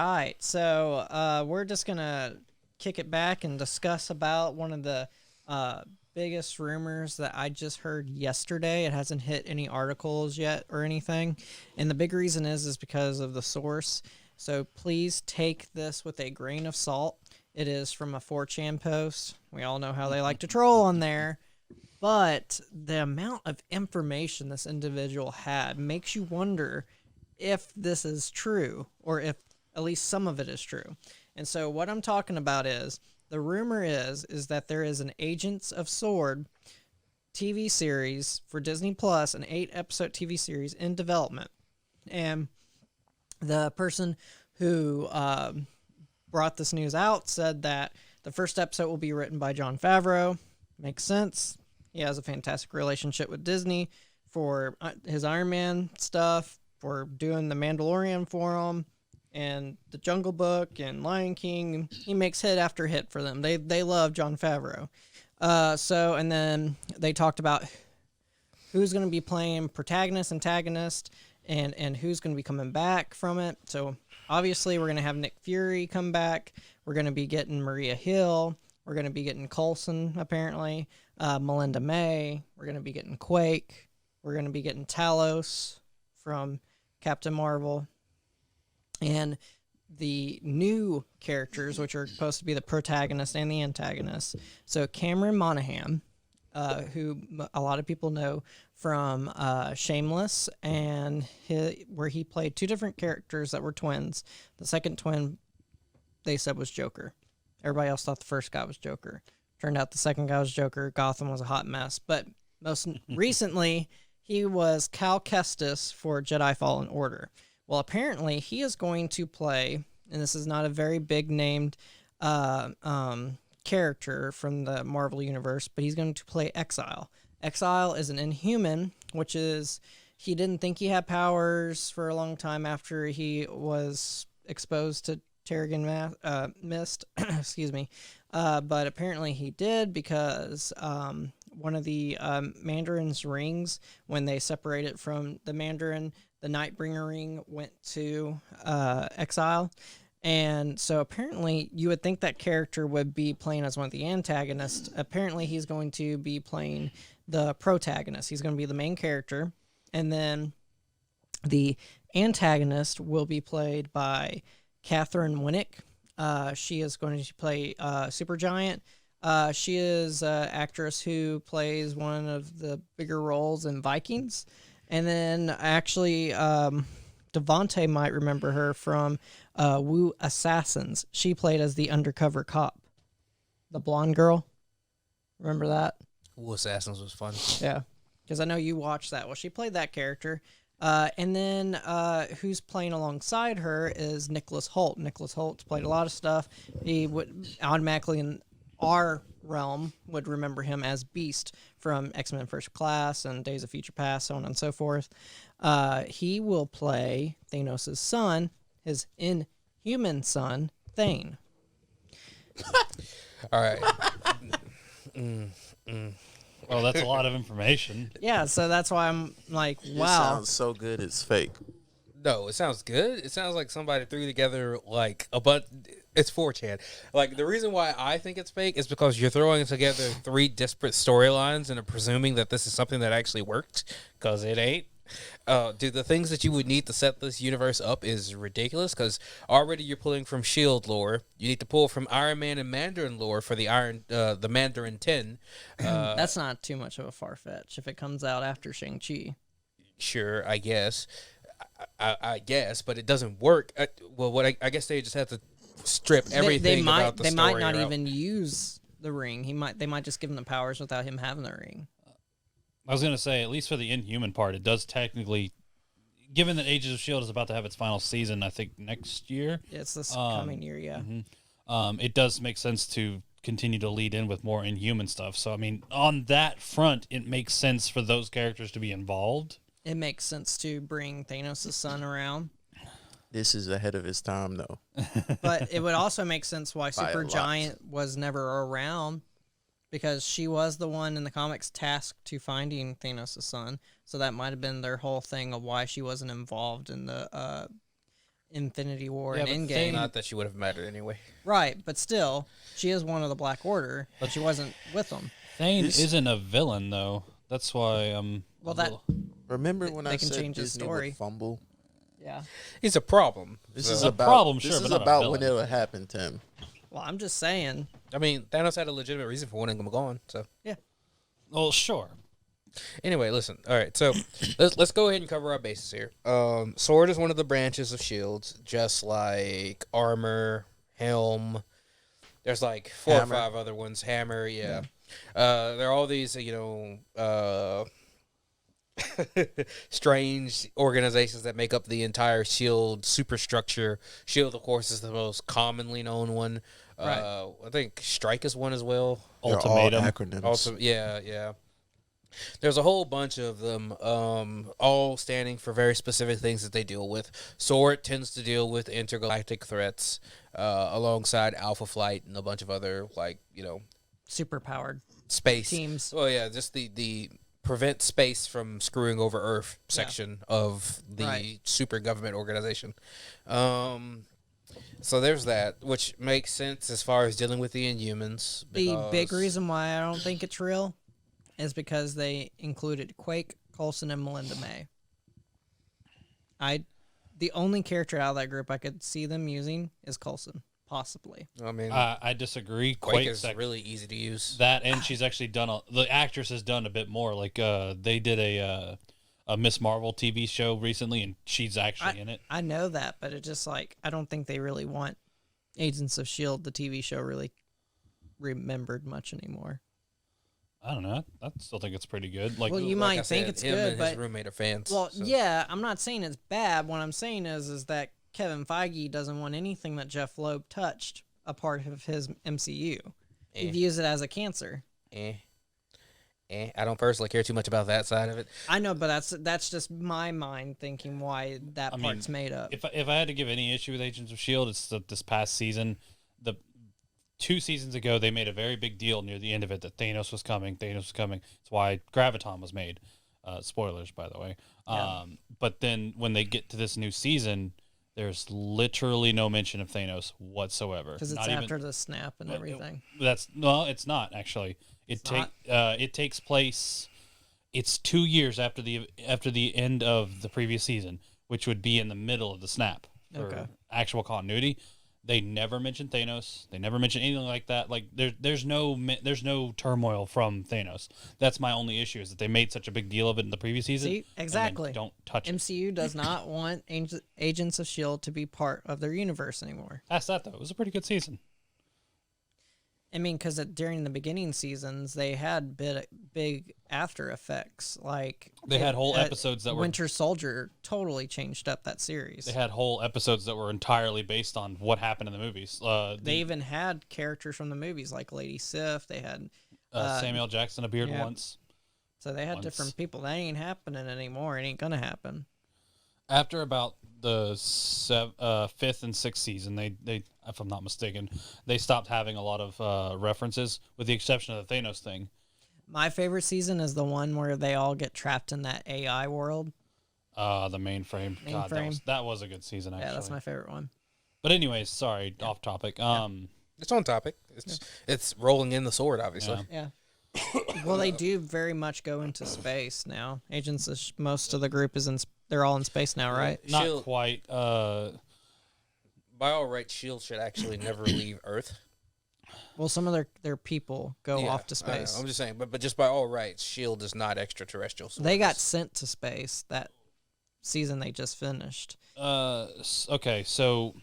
right. So we're just going to kick it back and discuss about one of the biggest rumors that I just heard yesterday. It hasn't hit any articles yet or anything. And the big reason is because of the source. So please take this with a grain of salt. It is from a 4chan post. We all know how they like to troll on there. But the amount of information this individual had makes you wonder if this is true, or if at least some of it is true. And so what I'm talking about is, the rumor is that there is an Agents of S.W.O.R.D TV series for Disney Plus, an 8-episode TV series in development. And the person who brought this news out said that the first episode will be written by Jon Favreau. Makes sense. He has a fantastic relationship with Disney for his Iron Man stuff, for doing The Mandalorian for him, and The Jungle Book, and Lion King. He makes hit after hit for them. They love Jon Favreau. And then they talked about who's going to be playing protagonist, antagonist, and who's going to be coming back from it. So obviously we're going to have Nick Fury come back. We're going to be getting Maria Hill. We're going to be getting Coulson, apparently. Melinda May. We're going to be getting Quake. We're going to be getting Talos from Captain Marvel. And the new characters, which are supposed to be the protagonist and the antagonist. So Cameron Monaghan, who a lot of people know from Shameless, and where he played two different characters that were twins. The second twin, they said, was Joker. Everybody else thought the first guy was Joker. Turned out the second guy was Joker. Gotham was a hot mess. But most recently, he was Cal Kestis for Jedi Fallen Order. Well, apparently, he is going to play, and this is not a very big named character from the Marvel Universe, but he's going to play Exile. Exile is an Inhuman, which is, he didn't think he had powers for a long time after he was exposed to Terrigen Mist, excuse me, but apparently he did, because one of the Mandarin's rings, when they separated from the Mandarin, the Nightbringer ring went to Exile. And so apparently you would think that character would be playing as one of the antagonists. Apparently he's going to be playing the protagonist. He's going to be the main character. And then the antagonist will be played by Catherine Winnick. She is going to play Supergiant. She is an actress who plays one of the bigger roles in Vikings. And then actually, Devontae might remember her from Wu Assassins. She played as the undercover cop, the blonde girl. Remember that? Wu Assassins was fun. Yeah, because I know you watched that. Well, she played that character. And then who's playing alongside her is Nicholas Hoult. Nicholas Hoult's played a lot of stuff. He would automatically, in our realm, would remember him as Beast from X-Men First Class and Days of Future Past, so on and so forth. He will play Thanos' son, his inhuman son, Thane. All right. Well, that's a lot of information. Yeah, so that's why I'm like, wow. It sounds so good, it's fake. No, it sounds good. It sounds like somebody threw together like a bunch. It's 4chan. Like, the reason why I think it's fake is because you're throwing together 3 disparate storylines and are presuming that this is something that actually worked, because it ain't. Dude, the things that you would need to set this universe up is ridiculous, because already you're pulling from S.W.O.R.D lore. You need to pull from Iron Man and Mandarin lore for the Mandarin 10. That's not too much of a far-fetch if it comes out after Shang-Chi. Sure, I guess. I guess, but it doesn't work. I guess they just have to strip everything about the story. They might not even use the ring. They might just give him the powers without him having the ring. I was going to say, at least for the Inhuman part, it does technically, given that Agents of S.W.O.R.D is about to have its final season, I think next year. Yeah, it's this coming year, yeah. Mm-hmm. It does make sense to continue to lead in with more Inhuman stuff. So, I mean, on that front, it makes sense for those characters to be involved. It makes sense to bring Thanos' son around. This is ahead of his time, though. But it would also make sense why Supergiant was never around, because she was the one in the comics tasked to finding Thanos' son. So that might have been their whole thing of why she wasn't involved in the Infinity War Yeah, and but Endgame. Not that she would have mattered anyway. Right, but still, she is one of the Black Order, but she wasn't with them. Thane This- isn't a villain though. That's why I'm. Well, a that little- Remember when They I can said change the Disney story. would fumble? Yeah. He's a problem. This So- is A about problem, this sure, is but not a about when villain. it'll happen, Tim. Well, I'm just saying. I mean, Thanos had a legitimate reason for wanting him gone. So Well, sure. anyway, listen. All right, so let's go ahead and cover our bases here. Sword is one of the branches of shields, just like armor, helm. There's like four Hammer. or five other ones. Hammer, yeah. There are all these, strange organizations that make up the entire shield superstructure. Shield, of course, is the most commonly known one. Right. I think Strike is one as well. They're Ultimatum. all acronyms. Also, yeah. There's a whole bunch of them, all standing for very specific things that they deal with. SWORD tends to deal with intergalactic threats, alongside Alpha Flight and a bunch of other, Super powered space teams. Well, yeah, just the prevent space from screwing over Earth section of the Right. super government organization. So there's that, which makes sense as far as dealing with the Inhumans. The big because- reason why I don't think it's real is because they included Quake, Coulson, and Melinda May. The only character out of that group I could see them using is Coulson, possibly. I mean, I disagree. Quake is Quake's really easy to use. that, and she's actually done. The actress has done a bit more. Like they did a Miss Marvel TV show recently, and she's actually in it. I know that, but it just I don't think they really want Agents of S.W.O.R.D, the TV show, really remembered much anymore. I don't know. I still think it's pretty good. Like, Well, you Like might I think said, it's him good, and but his roommate are fans. well, so- yeah, I'm not saying it's bad. What I'm saying is that Kevin Feige doesn't want anything that Jeff Loeb touched a part of his MCU. He Eh. views it as a cancer. I don't personally care too much about that side of it. I know, but that's just my mind thinking why that I mean, part's made up. if I had to give any issue with Agents of S.H.I.E.L.D., it's that this past season, the 2 seasons ago, they made a very big deal near the end of it that Thanos was coming. That's why Graviton was made. Spoilers, by the way. Yeah. But then when they get to this new season, there's literally no mention of Thanos whatsoever. Because it's Not even- after the snap and everything. It's not actually. It takes place. It's 2 years after the end of the previous season, which would be in the middle of the snap for Okay. actual continuity. They never mention Thanos. They never mention anything like that. Like there's no turmoil from Thanos. That's my only issue is that they made such a big deal of it in the previous season. See, and then exactly. don't touch it. MCU does not want Agents of S.H.I.E.L.D. to be part of their universe anymore. Past that though, it was a pretty good season. I mean, because during the beginning seasons, they had big after effects. Like They had whole episodes that were Winter Soldier totally changed up that series. They had whole episodes that were entirely based on what happened in the movies. They even had characters from the movies like Lady Sif. They had Samuel Jackson appeared yeah. once. So they had Once. different people. That ain't happening anymore. It ain't gonna happen. After about the 5th and 6th season, they, if I'm not mistaken, they stopped having a lot of references, with the exception of the Thanos thing. My favorite season is the one where they all get trapped in that AI world. The mainframe. God, Mainframe. that was a good season, actually. Yeah, that's my favorite one. But anyways, sorry, off topic. It's on topic. It's rolling in the sword, obviously. Yeah. Yeah. Well, they do very much go into space now. Agents, most of the group is in. They're all in space now, right? Not Shield- quite. By all rights, Shield should actually never leave Earth. Well, some of their people go Yeah, off to I know. space. I'm just saying, but just by all rights, Shield is not extraterrestrial. So They got sent to space that season they just finished. Okay, so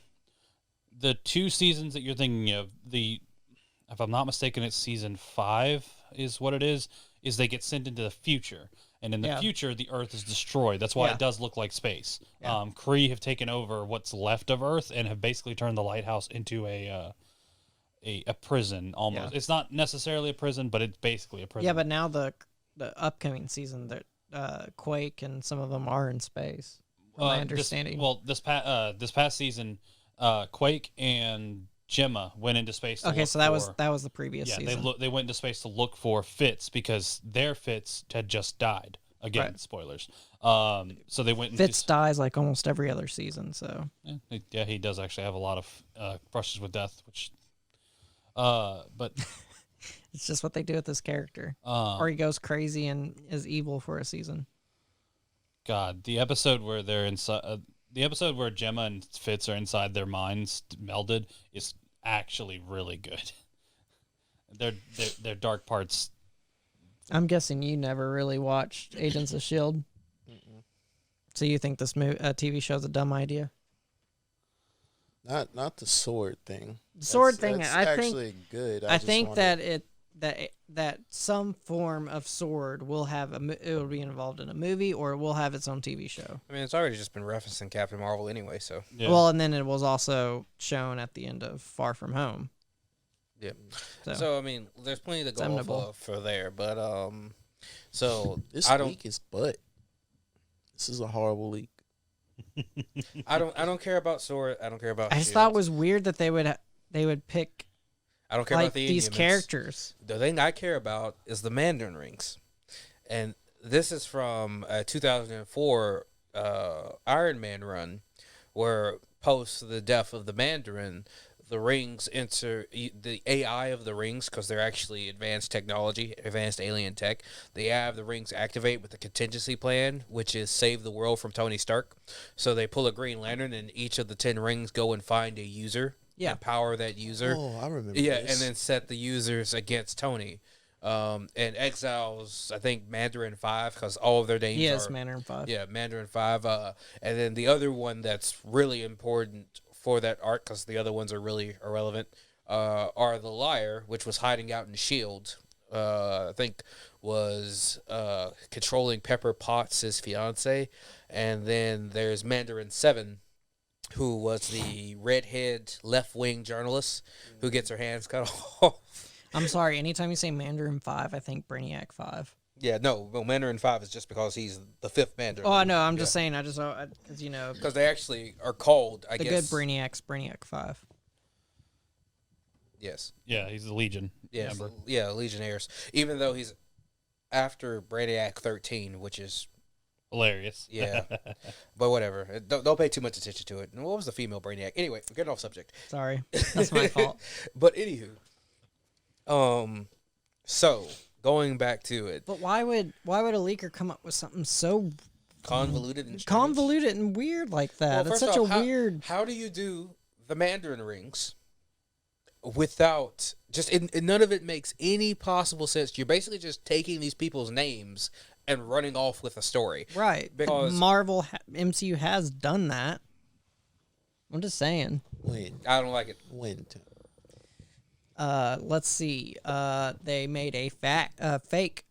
the 2 seasons that you're thinking of, if I'm not mistaken, it's season 5 is what it is they get sent into the future. And in the Yeah. future, the Earth is destroyed. That's why Yeah. it does look like space. Yeah. Kree have taken over what's left of Earth and have basically turned the lighthouse into a prison almost. Yeah. It's not necessarily a prison, but it's basically a prison. Yeah, but now the upcoming season, that Quake and some of them are in space. From my understanding. This past season, Quake and Gemma went into space. To okay, look so that was for- the previous Yeah, season. they went into space to look for Fitz because their Fitz had just died. Again, Right. spoilers. So they went and Fitz dies like almost every other season, so yeah, he does actually have a lot of brushes with death, which but it's just what they do with this character. Or he goes crazy and is evil for a season. God, the episode where they're inside, the episode where Gemma and Fitz are inside their minds melded is actually really good. Their dark parts. I'm guessing you never really watched Agents of S.W.O.R.D. So you think this TV show's a dumb idea? Not the sword thing. The sword That's- thing, that's I think. actually good. I just think wanted- that some form of sword will have it will be involved in a movie or it will have its own TV show. I mean, it's already just been referencing Captain Marvel anyway, so Yeah. Well, and then it was also shown at the end of Far From Home. yeah. So, So I mean, there's plenty to go off Acceptable. of for there, but so This I don't, leak is butt. This is a horrible leak. I don't care about Sword. I don't care about. I just thought it Shield. was weird that they would pick I don't care like about the these Inhumans. characters. The thing I care about is the Mandarin rings, and this is from a 2004 Iron Man run, where post the death of the Mandarin, the rings enter the AI of the rings because they're actually advanced technology, advanced alien tech. They have the rings activate with a contingency plan, which is save the world from Tony Stark. So they pull a Green Lantern, and each of the 10 rings go and find a user. Yeah. Empower that user. Oh, I remember. Yeah, this. and then set the users against Tony. And exiles, I think, Mandarin 5, because all of their names Yes, are... Mandarin 5. Yeah, Mandarin 5. And then the other one that's really important for that arc, because the other ones are really irrelevant, are the Liar, which was hiding out in S.H.I.E.L.D., I think was controlling Pepper Potts' fiance. And then there's Mandarin 7, who was the redhead left-wing journalist who gets her hands cut off. I'm sorry. Anytime you say Mandarin 5, I think Brainiac 5. Yeah, no, Mandarin 5 is just because he's the fifth Mandarin. Oh, I know. I'm just saying. I just because you know because they actually are called, I the guess. good Brainiac's Brainiac 5. Yes. Yeah, he's the Legion Yes. member. Yeah, Legionnaires. Even though he's after Brainiac 13, which is, Hilarious. yeah. But whatever. Don't pay too much attention to it. And what was the female Brainiac? Anyway, we're getting off subject. Sorry, that's my fault. But anywho. So, going back to it. But why would a leaker come up with something so Convoluted and strange. convoluted and weird like that? Well, It's first such off, a weird. How do you do the Mandarin rings without just none of it makes any possible sense? You're basically just taking these people's names and running off with a story. Right. Because- Marvel MCU has done that. I'm just saying. when I don't like it. Let's see. They made a fake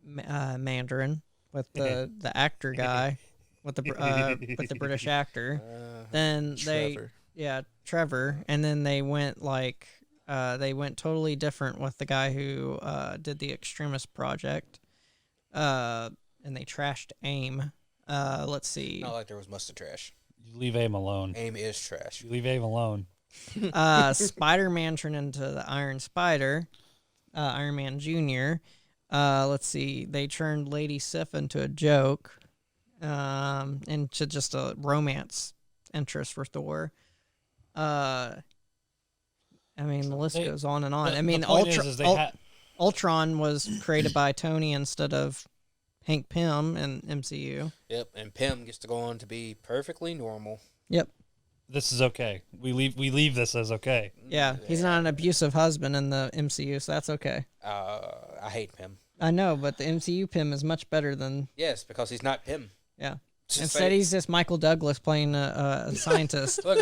Mandarin with the actor guy with the British actor. Then Trevor. Trevor, and then they went totally different with the guy who did the Extremist Project. And they trashed AIM. Let's see. Not like there was mustard trash. You leave AIM alone. AIM is trash. You leave AIM alone. Spider-Man turned into the Iron Spider, Iron Man Jr. Let's see, they turned Lady Sif into a joke, into just a romance interest for Thor. I mean, the list goes on and on. I mean, the point is they had Ultron was created by Tony instead of Hank Pym in MCU. Yep, and Pym gets to go on to be perfectly normal. Yep. this is okay. We leave this as okay. Yeah, he's not an abusive husband in the MCU, so that's okay. I hate Pym. I know, but the MCU Pym is much better than Yes, because he's not Pym. yeah. Just Instead, saying. he's just Michael Douglas playing a scientist. Look,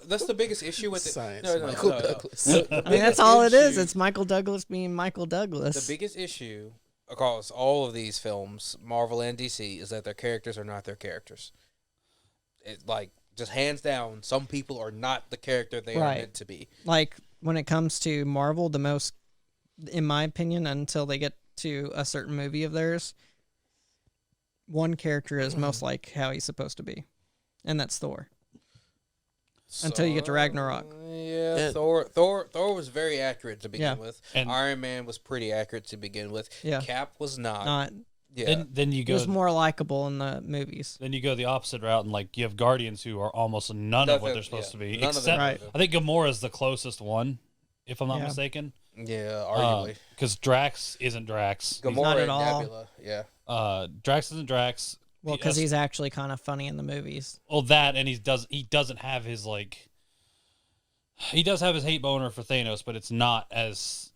that's the biggest issue with it. Science. No, Michael no. Douglas. The I mean, that's biggest all it is. issue- It's Michael Douglas being Michael Douglas. The biggest issue across all of these films, Marvel and DC, is that their characters are not their characters. It, like, just hands down, some people are not the character they are Right. meant to be. Like when it comes to Marvel, the most, in my opinion, until they get to a certain movie of theirs, one character is most like how he's supposed to be, and that's Thor. Until you get to Ragnarok. Yeah, Yeah. Thor was very accurate to begin Yeah. with. And- Iron Man was pretty accurate to begin with. Yeah. Cap was not. Not Yeah. Then you He go was more likable in the movies. then you go the opposite route and like you have Guardians who are almost none of what they're supposed to be. None of Except them. Right. I think Gamora's the closest one, if I'm not Yeah. mistaken. Yeah, arguably. Because Drax isn't Drax. not Gamora at and all. Nebula. Yeah. Drax isn't Drax. Well, because he's actually kind of funny in the movies. Well, that and he doesn't have his like. He does have his hate boner for Thanos, but it's not as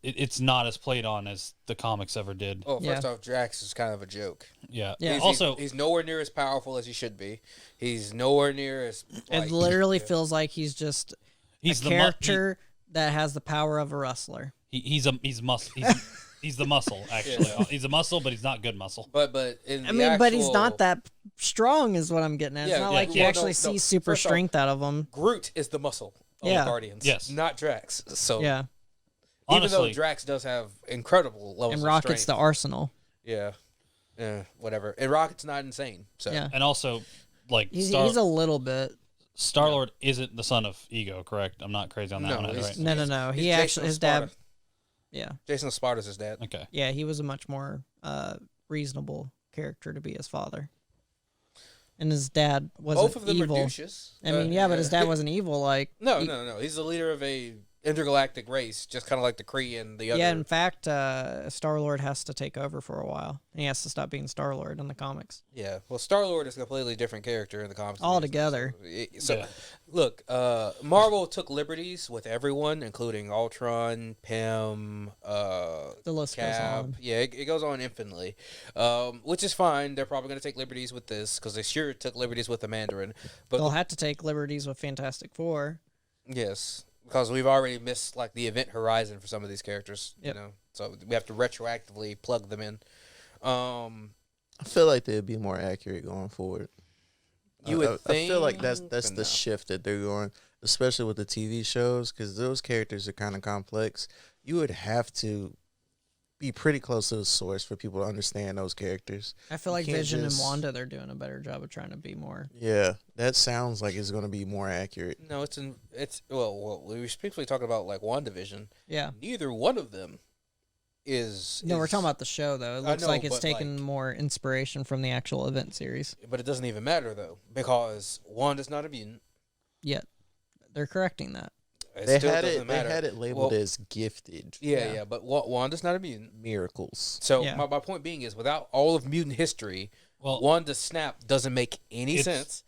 played on as the comics ever did. Well, first Yeah. off, Drax is kind of a joke. Yeah. Yeah. Also, He's nowhere near as powerful as he should be. He's nowhere near as. It literally feels like he's just he's a the character that has the power of a wrestler. he's the muscle actually. He's a muscle, but he's not good muscle. But in I the mean, but he's actual- not that strong, is what I'm getting at. It's Yeah, not yeah. like you Well, actually no, see super first off, strength out of him. Groot is the muscle of Yeah. the Guardians. Yes. Not Drax. So Yeah, even though Honestly, Drax does have incredible levels and of Rocket's the strength, arsenal. yeah, whatever. And Rocket's not insane. So Yeah, and also like he's a little bit. Star-Lord isn't the son of Ego, correct? I'm not crazy on that No, one, he's- right? No. he's He Jason actually, of his dad. Sparta. Yeah, Jason of Sparta's his dad. Okay. yeah, he was a much more reasonable character to be his father. And his dad wasn't Both of them evil. are douches. I mean, yeah, but his dad wasn't evil. Like, No. He's the leader of a intergalactic race, just kind of like the Kree and the other. yeah. In fact, Star-Lord has to take over for a while. He has to stop being Star-Lord in the comics Yeah. Well, Star-Lord is a completely different character in the comics. altogether. So, Yeah. look, Marvel took liberties with everyone, including Ultron, Pym, The list goes Cap. on. Yeah, it goes on infinitely, which is fine. They're probably going to take liberties with this because they sure took liberties with the Mandarin. But They'll have to take liberties with Fantastic Four. yes, because we've already missed like the event horizon for some of these characters. Yep. You know, so we have to retroactively plug them in. I feel like they'd be more accurate going forward. You would I feel like that's think, the but no. shift that they're going, especially with the TV shows, because those characters are kind of complex. You would have to be pretty close to the source for people to understand those characters. I feel like can't Vision just- and Wanda, they're doing a better job of trying to be more. Yeah, that sounds like it's going to be more accurate. No, well, we were specifically talking about like WandaVision. Yeah. Neither one of them is. No, we're talking about the show though. It I looks know, like it's but, taken like- more inspiration from the actual event series. But it doesn't even matter though, because Wanda's not a mutant. Yet they're correcting that. It They still had doesn't it. matter. They had it labeled Well, as gifted Yeah, but Wanda's not a mutant. miracles. So Yeah. my point being is, without all of mutant history, Well, Wanda's snap doesn't make any It's- sense.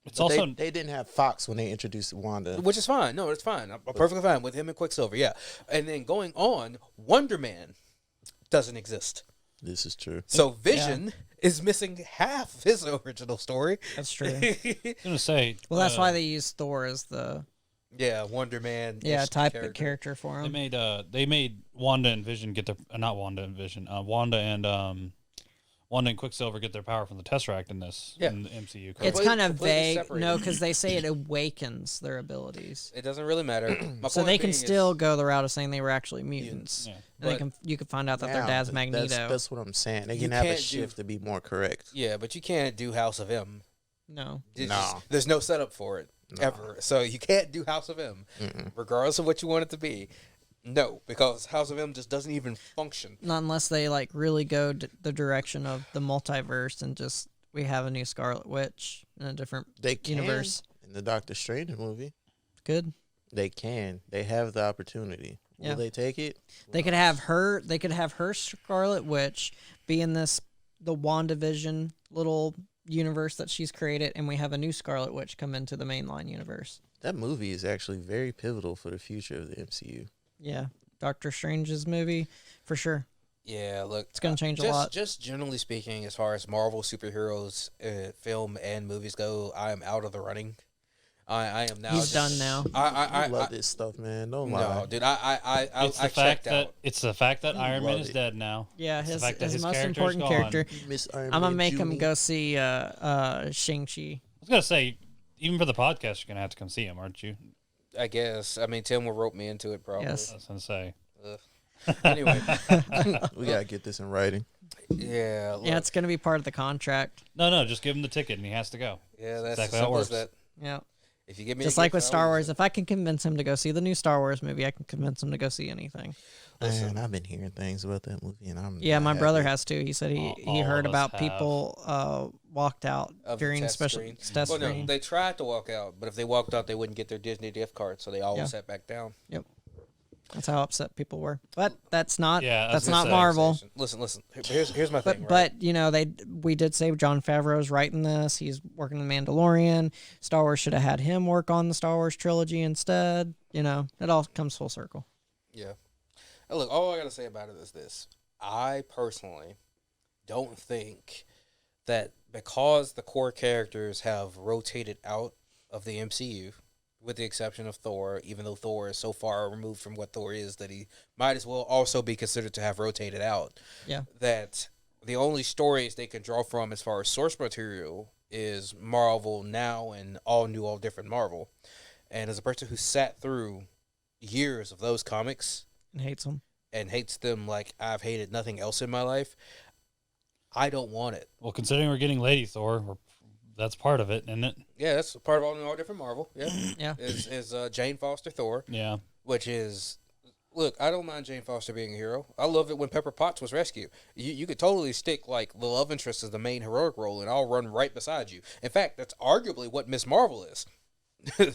it's But also they didn't have Fox when they introduced Wanda. Which is fine. No, it's fine. I'm perfectly fine with him and Quicksilver. Yeah, and then going on, Wonder Man doesn't exist. This is true. So Vision is missing half of his original story. That's true. I was gonna say. Well, that's why they use Thor as the Yeah, Wonder Man. type of character for him. they made Wanda and Vision get their not Wanda and Vision, Wanda and Quicksilver get their power from the Tesseract in this Yeah. in the MCU. correct? It's Completely- kind of completely vague. separated. No, because they say it awakens their abilities. It doesn't really matter. My So point they can being is- still go the route of saying they were actually mutants. Yeah. And But- you can find out that their Now, dad's th- Magneto. That's what I'm saying. They You can have a can't do- shift to be more correct. Yeah, but you can't do House of M. No. It's No. just- there's no setup for it ever. So you can't do House of M, regardless of what you want it to be. No, because House of M just doesn't even function. Not unless they like really go the direction of the multiverse and just we have a new Scarlet Witch in a different They can universe. in the Doctor Strange movie. Good. They can. They have the opportunity. Will Yeah. they take it? They could have her. They could have her Scarlet Witch be in the WandaVision little universe that she's created, and we have a new Scarlet Witch come into the mainline universe. That movie is actually very pivotal for the future of the MCU. Yeah, Doctor Strange's movie for sure. Yeah, look, It's gonna change a just, lot. Just generally speaking, as far as Marvel superheroes, film and movies go, I am out of the running. I am now. He's done now. I love this stuff, man. Don't lie. No, dude, I It's the I fact checked that out. it's the fact that Iron Man love is it. dead now. Yeah, It's the his fact that his his most character's important gone. character. Miss Iron I'm gonna Man make him Jr. go see Shang-Chi. I was gonna say, even for the podcast, you're gonna have to come see him, aren't you? I guess. I mean, Tim will rope me into it probably. Yes. I was gonna say. Anyway, We gotta get this in writing. yeah. Look, Yeah, it's gonna be part of the contract. No, just give him the ticket and he has to go. yeah. That's exactly as how it simple as works. that. Yeah. If you give me Just a like gift, with I'll Star use Wars, it. if I can convince him to go see the new Star Wars movie, I can convince him to go see anything. Man, I've been hearing things about that movie, and I'm Yeah, not my brother happy. has too. He said he All heard of us about have. people walked out Of the during test special screen. test Well, no, screen. they tried to walk out, but if they walked out, they wouldn't get their Disney gift card, so they always Yeah. sat back down. That's how upset people were. But that's not Yeah, I was that's gonna not say. Marvel. Listen. Here's my thing. But you know we did say Jon Favreau's writing this. He's working the Mandalorian. Star Wars should have had him work on the Star Wars trilogy instead. You know, it all comes full circle. Yeah. And look, all I gotta say about it is this: I personally don't think that because the core characters have rotated out of the MCU, with the exception of Thor, even though Thor is so far removed from what Thor is that he might as well also be considered to have rotated out. Yeah. That the only stories they can draw from as far as source material is Marvel Now and all new, all different Marvel. And as a person who sat through years of those comics And hates them. and hates them like I've hated nothing else in my life, I don't want it. Well, considering we're getting Lady Thor, that's part of it, isn't it? Yeah, that's part of all different Marvel. Yeah, Yeah. is Jane Foster Thor, Yeah. which is, look, I don't mind Jane Foster being a hero. I love it when Pepper Potts was rescued. You could totally stick like the love interest as the main heroic role, and I'll run right beside you. In fact, that's arguably what Miss Marvel is,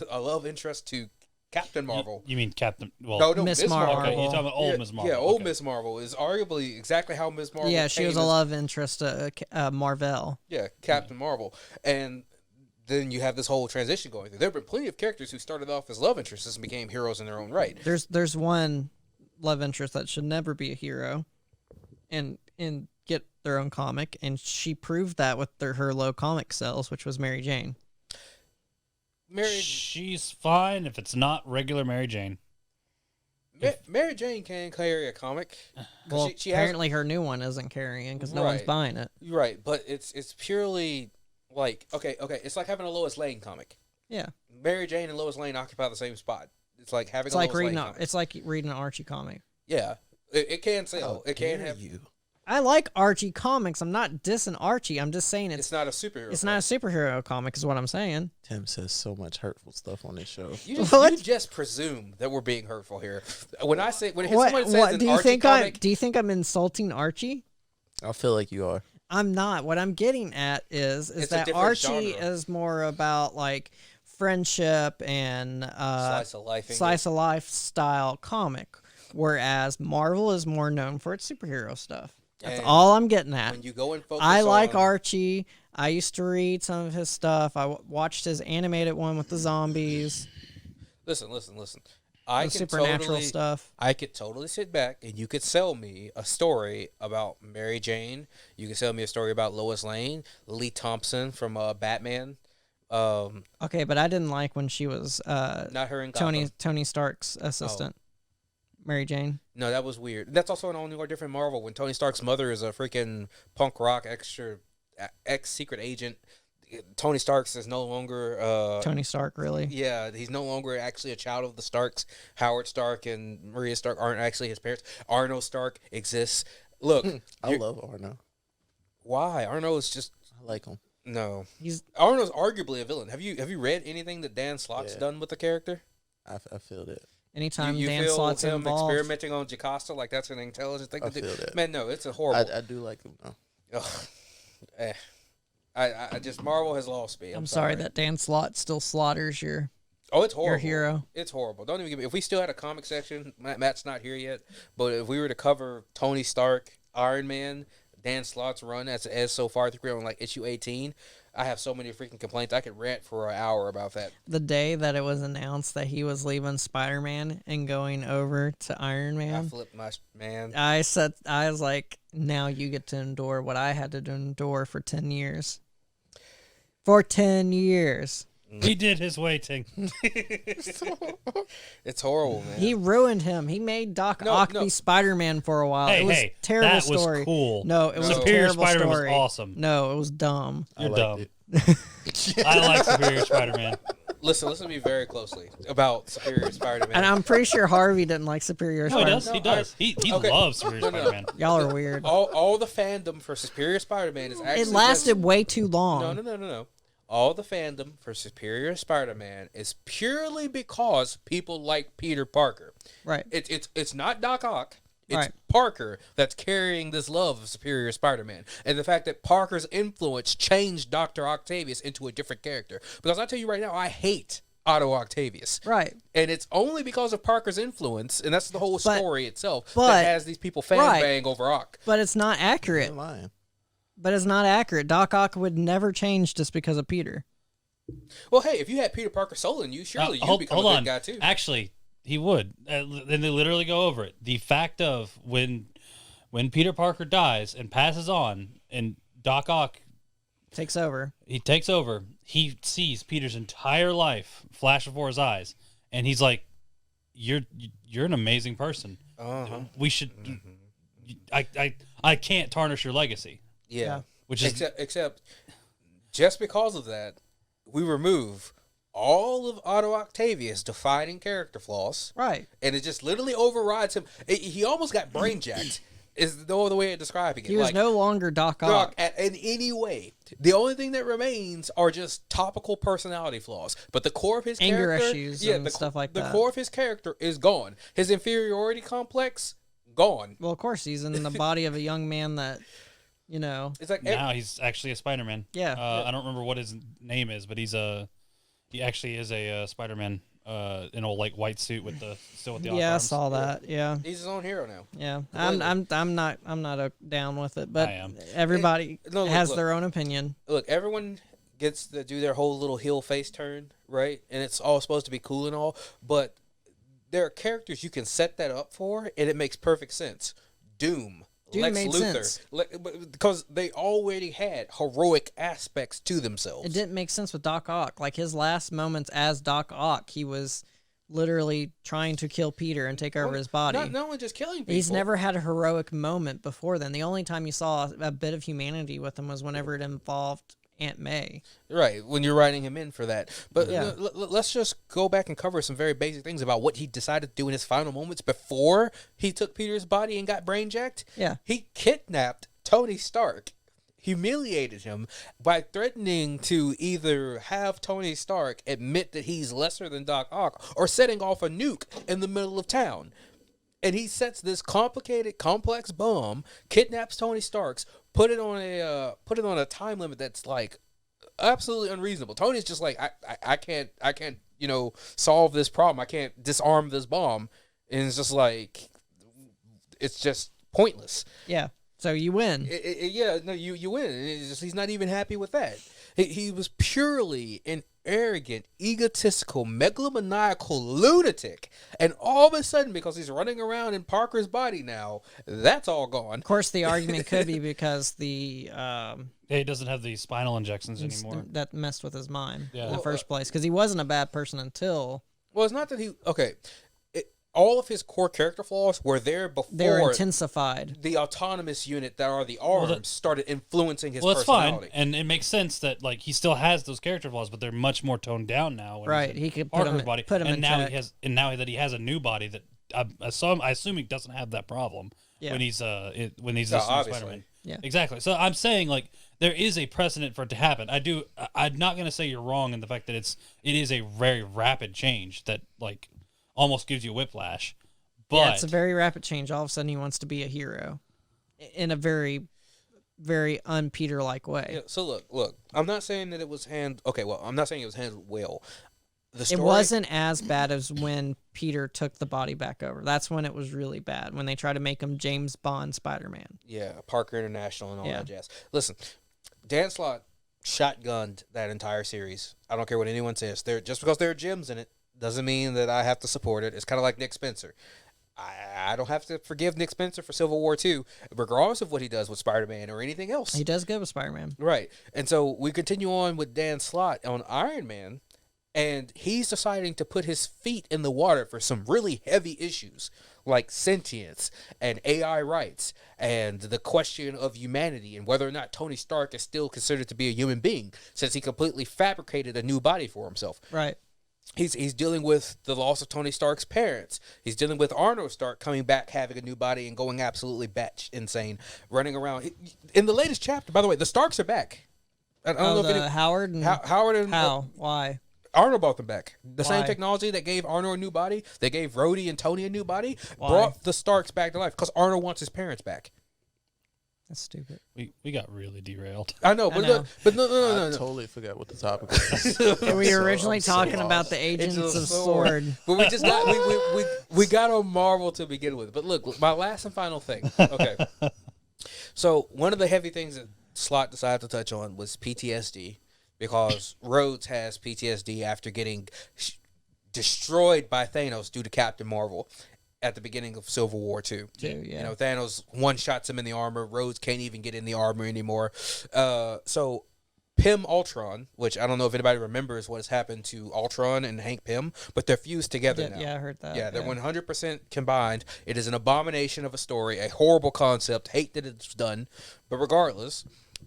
a love interest to Captain Marvel. You mean Captain? Well, No, Miss Miss Marvel. Marvel. okay, you're talking about old yeah, Miss Marvel. Yeah, old Okay. Miss Marvel is arguably exactly how Miss Marvel. Yeah, she was a came as- love interest to Marvel. Yeah, Captain Marvel. And then you have this whole transition going through. There have been plenty of characters who started off as love interests and became heroes in their own right. There's one love interest that should never be a hero, and get their own comic, and she proved that with her low comic sales, which was Mary Jane. She's fine if it's not regular Mary Jane. Mary Jane can carry a comic. 'Cause Well, she has, apparently her new one isn't carrying because no one's Right. buying it. right, but it's purely like okay, it's like having a Lois Lane comic. Yeah, Mary Jane and Lois Lane occupy the same spot. It's like having it's a like Lois reading Lane comic. it's like reading an Archie comic. Yeah, it can sell. How It can dare have. you. I like Archie comics. I'm not dissing Archie. I'm just saying It's it's not a superhero. not a superhero comic, is what I'm saying. Tim says so much hurtful stuff on this show. What? You just presume that we're being hurtful here. When I say when What? someone says What an do you Archie think? comic, Do you think I'm insulting Archie? I feel like you are. I'm not. What I'm getting at is It's a that different Archie genre. is more about like friendship and slice of life, slice of life style comic, whereas Marvel is more known for its superhero stuff. That's And all I'm getting at. when you go and focus I like on, Archie. I used to read some of his stuff. I watched his animated one with the zombies, Listen. the I can supernatural totally, stuff. I could totally sit back and you could sell me a story about Mary Jane. You could sell me a story about Lois Lane, Lee Thompson from Batman. Okay, but I didn't like when she was Not her in Gotham. Tony Stark's assistant, Mary Jane. No, that was weird. That's also an all new or different Marvel when Tony Stark's mother is a freaking punk rock ex secret agent. Tony Stark's is no longer Tony Stark, really? Yeah, he's no longer actually a child of the Starks. Howard Stark and Maria Stark aren't actually his parents. Arno Stark exists. Look, I love Arno. why? Arno is just I like him. no. He's Arno's arguably a villain. Have you read anything that Dan Slott's Yeah. done with the character? I feel that. anytime you Dan feel Slott's him involved. experimenting on Jocasta like that's an intelligent thing I to do? feel that. Man, no, it's a horrible. I do like him though. Ugh. I just Marvel has lost me. I'm sorry that Dan Slott still slaughters your it's horrible. hero. It's horrible. Don't even give me. If we still had a comic section, Matt's not here yet. But if we were to cover Tony Stark, Iron Man, Dan Slott's run as so far through on like issue 18, I have so many freaking complaints. I could rant for an hour about that. The day that it was announced that he was leaving Spider-Man and going over to Iron I Man, flipped my man. I was like, now you get to endure what I had to endure for 10 years. For 10 years. He did his waiting. It's horrible, man. He ruined him. He made Doc No, Ock no. be Spider-Man for a while. Hey, it was hey, terrible that was story. cool. No, it was a Superior terrible Spider-Man was story. awesome. No, it was dumb. You're I dumb. liked it. I like Superior Spider-Man. Listen to me very closely about Superior Spider-Man. And I'm pretty sure Harvey didn't like Superior No, he Spider-Man. does. He does. He Okay. loves Superior No, no. Spider-Man. Y'all are weird. all the fandom for Superior Spider-Man is actually It lasted just, way too long. No. all the fandom for Superior Spider-Man is purely because people like Peter Parker. Right. It's not Doc Ock. It's Right. Parker that's carrying this love of Superior Spider-Man. And the fact that Parker's influence changed Dr. Octavius into a different character. Because I'll tell you right now, I hate Otto Octavius. Right. And it's only because of Parker's influence, and that's the whole story itself, but- that has these people fan-bang over Ock. But it's not accurate. You're lying. But it's not accurate. Doc Ock would never change just because of Peter. Well, hey, if you had Peter Parker soul in you, surely you'd become a good guy too. Actually, he would. And they literally go over it. The fact of when Peter Parker dies and passes on, and Doc Ock Takes over. he takes over, he sees Peter's entire life flash before his eyes, and he's like, "You're an amazing person. We should. I can't tarnish your legacy." Yeah. Which is Except just because of that, we remove all of Otto Octavius' defining character flaws, Right. and it just literally overrides him. He almost got brain jacked. Is no other way of describing it. He was Like, no longer Doc Ock. in any way. The only thing that remains are just topical personality flaws. But the core of his Anger character, issues and stuff like the that. core of his character is gone. His inferiority complex gone. Well, of course, he's in the body of a young man that, It's like now he's actually a Spider-Man. Yeah. I don't remember what his name is, but he actually is a Spider-Man. In a like white suit with the arms. I saw that. Yeah. he's his own hero now. Yeah. Completely. I'm not down with it, but I am. everybody No, look, has look. their own opinion. Look, everyone gets to do their whole little heel face turn, right? And it's all supposed to be cool and all, but there are characters you can set that up for, and it makes perfect sense. Doom Lex made Luthor, sense. because they already had heroic aspects to themselves. It didn't make sense with Doc Ock. Like his last moments as Doc Ock, he was literally trying to kill Peter and take over his body. Not only just killing people. He's never had a heroic moment before then. The only time you saw a bit of humanity with him was whenever it involved Aunt May. Right, when you're writing him in for that. But Yeah. let's just go back and cover some very basic things about what he decided to do in his final moments before he took Peter's body and got brain jacked. Yeah. He kidnapped Tony Stark, humiliated him by threatening to either have Tony Stark admit that he's lesser than Doc Ock or setting off a nuke in the middle of town. And he sets this complicated, complex bomb, kidnaps Tony Stark's, put it on a time limit that's like absolutely unreasonable. Tony's just like, I can't solve this problem. I can't disarm this bomb, and it's just like, it's just pointless. Yeah. So you win. You win. And it's just, he's not even happy with that. He was purely an arrogant, egotistical, megalomaniacal lunatic. And all of a sudden, because he's running around in Parker's body now, that's all gone. Of course, the argument could be because He doesn't have the spinal injections anymore. that messed with his mind Yeah. in the first place. Because he wasn't a bad person until Well, it's not that he... Okay. All of his core character flaws were there before they were intensified. the autonomous unit that are the arms started influencing his Well, it's personality. fine, and it makes sense that like he still has those character flaws, but they're much more toned down now. When Right, he's in he could put Parker's him- body, put him and in now check. now that he has a new body that I assume he doesn't have that problem Yeah. when he's this new obviously. Spider-Man. Yeah. Exactly. So I'm saying like there is a precedent for it to happen. I'm not going to say you're wrong in the fact that it is a very rapid change that like almost gives you whiplash. But Yeah, it's a very rapid change. All of a sudden, he wants to be a hero in a very, very un-Peter-like way. Yeah, so look. I'm not saying that it was I'm not saying it was handled well. The It story, wasn't as bad as when Peter took the body back over. That's when it was really bad, when they tried to make him James Bond Spider-Man. Yeah, Parker International and all Yeah. that jazz. Listen, Dan Slott shotgunned that entire series. I don't care what anyone says. Just because there are gems in it doesn't mean that I have to support it. It's kind of like Nick Spencer. I don't have to forgive Nick Spencer for Civil War II, regardless of what he does with Spider-Man or anything else. He does good with Spider-Man. Right. And so we continue on with Dan Slott on Iron Man, and he's deciding to put his feet in the water for some really heavy issues like sentience and AI rights and the question of humanity and whether or not Tony Stark is still considered to be a human being since he completely fabricated a new body for himself. Right. He's dealing with the loss of Tony Stark's parents. He's dealing with Arnold Stark coming back, having a new body, and going absolutely batch insane, running around. In the latest chapter, by the way, the Starks are back. I don't know if any, Howard and Howard and how? Why? Arnold brought them back. The same Why? technology that gave Arnold a new body, they gave Rhodey and Tony a new body, Why? brought the Starks back to life because Arnold wants his parents back. That's stupid. We got really derailed. I know, but I know. Look, but no. I totally forgot what the topic was. We were originally I'm so talking about lost. the Agents of S.W.O.R.D. S.W.O.R.D. But we just got we got on Marvel to begin with. But look, my last and final thing. Okay. So one of the heavy things that Slot decided to touch on was PTSD because Rhodes has PTSD after getting destroyed by Thanos due to Captain Marvel at the beginning of Civil War 2. Yeah. You know, Thanos one-shots him in the armor. Rhodes can't even get in the armor anymore. So Pym Ultron, which I don't know if anybody remembers what has happened to Ultron and Hank Pym, but they're fused together now. Yeah, I heard that. Yeah, they're 100% combined. It is an abomination of a story, a horrible concept. Hate that it's done. But regardless,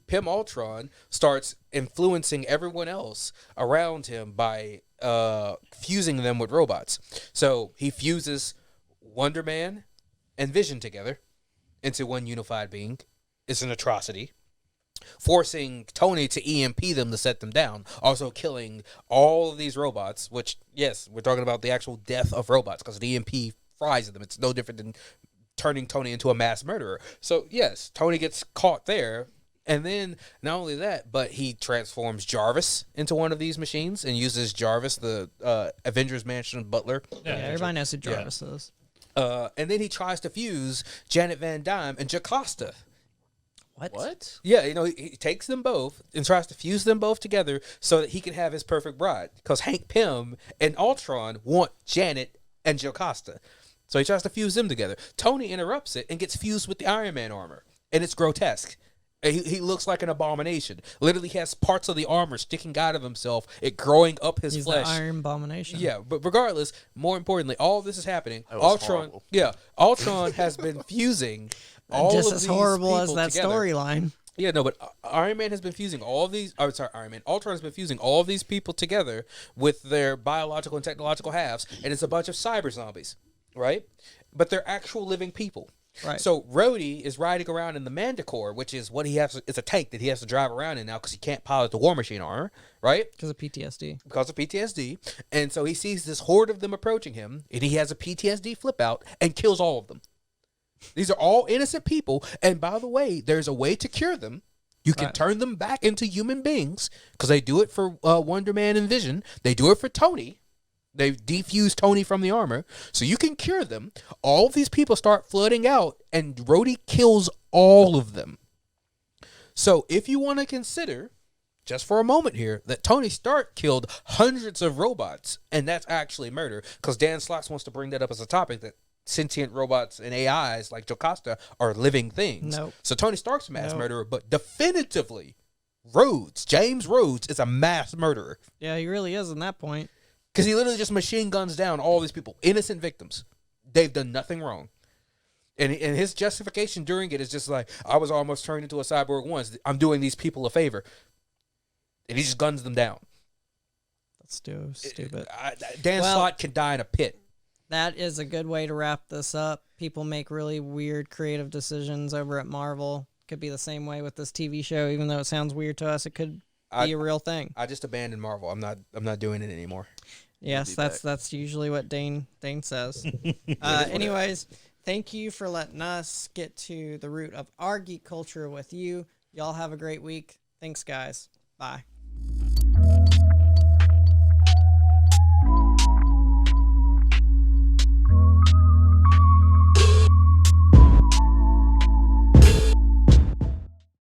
Pym Ultron starts influencing everyone else around him by fusing them with robots. So he fuses Wonder Man and Vision together into one unified being. It's an atrocity. Forcing Tony to EMP them to set them down. Also killing all of these robots, which, yes, we're talking about the actual death of robots because the EMP fries them. It's no different than turning Tony into a mass murderer. So, yes, Tony gets caught there. And then, not only that, but he transforms Jarvis into one of these machines and uses Jarvis, the Avengers Mansion butler. Yeah, everybody knows who Jarvis is. And then he tries to fuse Janet Van Dyne and Jocasta. What? Yeah, you know, he takes them both and tries to fuse them both together so that he can have his perfect bride. Because Hank Pym and Ultron want Janet and Jocasta. So he tries to fuse them together. Tony interrupts it and gets fused with the Iron Man armor. And it's grotesque. He looks like an abomination. Literally has parts of the armor sticking out of himself, it growing up his He's flesh. the Iron Abomination. Yeah, but regardless, more importantly, all of this is happening. That was Ultron, horrible. Ultron has been fusing all Just of as these horrible as people that together. storyline. Yeah, no, but Iron Man has been fusing all of these. Oh, sorry, Iron Man. Ultron has been fusing all of these people together with their biological and technological halves, and it's a bunch of cyber zombies, right? But they're actual living people. Right. So Rhodey is riding around in the Manticore, which is what he has. It's a tank that he has to drive around in now because he can't pilot the War Machine armor, right? Because of PTSD. Because of PTSD, and so he sees this horde of them approaching him, and he has a PTSD flip out and kills all of them. These are all innocent people, and by the way, there's a way to cure them. You can turn them back into human beings because they do it for Wonder Man and Vision. They do it for Tony. They defuse Tony from the armor, so you can cure them. All of these people start flooding out, and Rhodey kills all of them. So if you want to consider, just for a moment here, that Tony Stark killed hundreds of robots, and that's actually murder, because Dan Slotts wants to bring that up as a topic, that sentient robots and AIs like Jocasta are living things. Nope. So Tony Stark's a mass Nope. murderer, but definitively, James Rhodes is a mass murderer. Yeah, he really is in that point. Because he literally just machine guns down all these people, innocent victims. They've done nothing wrong. And his justification during it is just like, I was almost turned into a cyborg once. I'm doing these people a favor. And he just guns them down. That's stupid. Dan Slott can die in a pit. That is a good way to wrap this up. People make really weird creative decisions over at Marvel. Could be the same way with this TV show, even though it sounds weird to us. It could be a real thing. I just abandoned Marvel. I'm not doing it anymore. Yes, that's usually what Dane says. Anyways, thank you for letting us get to the root of our geek culture with you. Y'all have a great week. Thanks, guys. Bye.